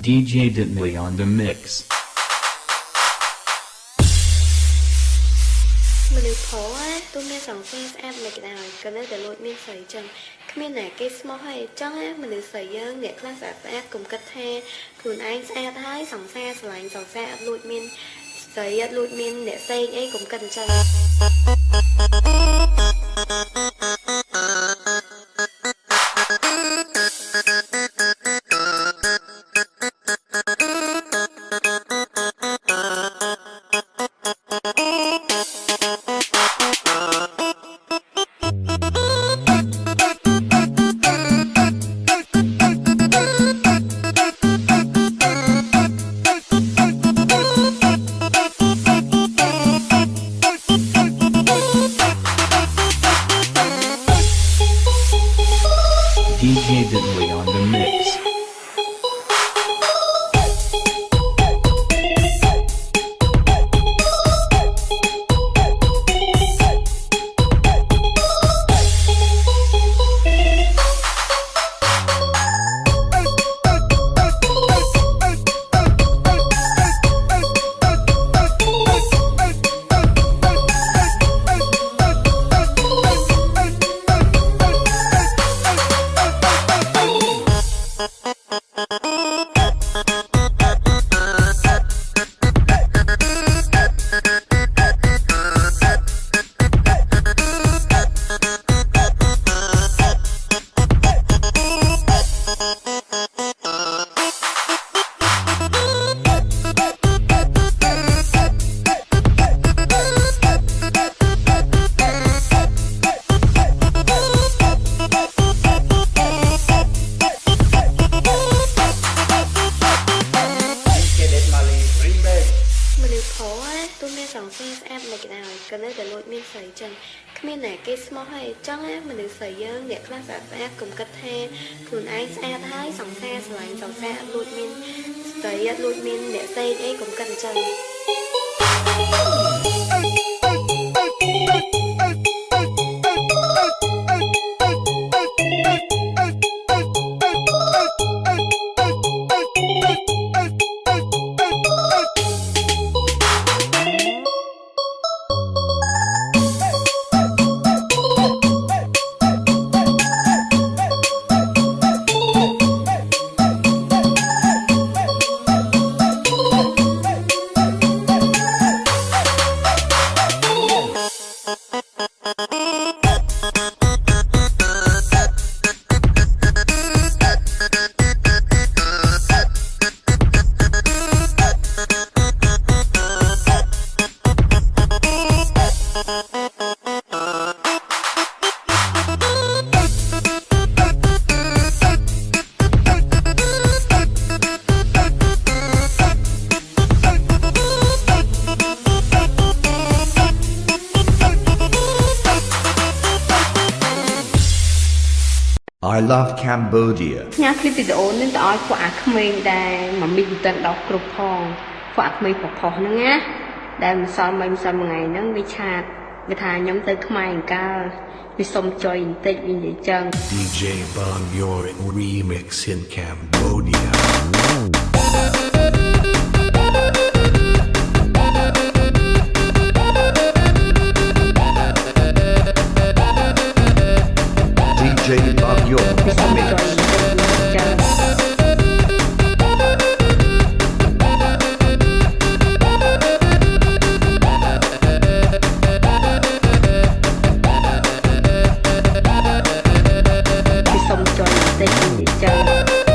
DJ Ditney on the mix. មនុស្សប្រុសទូមានសង្ស័យស្អាតមិនដែរក៏នៅតែលួចមានស្រីចឹងគ្មានអ្នកគេស្មោះហើយអញ្ចឹងមនុស្សស្រីយើងអ្នកខ្លះស្អាតកុំគិតថាខ្លួនឯងស្អាតហើយសង្សារស្រឡាញ់សង្សារអត់លួចមានស្រីអត់លួចមានអ្នកផ្សេងអីកុំគិតអញ្ចឹង DJ Ditney on the mix.ទូមានសង្ស័យស្អាតមិនដែរក៏នៅតែលួចមានស្រីចឹងគ្មានអ្នកគេស្មោះហើយអញ្ចឹងមនុស្សស្រីយើងអ្នកខ្លះស្អាតកុំគិតថាខ្លួនឯងស្អាតហើយសង្សារស្រឡាញ់សង្សារអត់លួចមានស្រីអត់លួចមានអ្នកផ្សេងអីកុំគិតអញ្ចឹង I love Cambodia. ញ៉ាំคลิปវីដេអូនេះទៅឲ្យពួកអាក្មេងដែរមកមីមិនទាន់ដល់គ្រប់ផងពួកអាក្មេងផុសៗហ្នឹងណាដែលមិនសល់មិនសល់មួយថ្ងៃហ្នឹងវាឆាតវាថាខ្ញុំទៅខ្មែរអង្កើវាសុំចុយបន្តិចវានិយាយចឹង DJ Bang Yor remix in Cambodia. DJ Bang Yor វាសុំចុយ mix. បន្តិចចឹង ពីសុំចុយបន្តិចនិយាយចឹង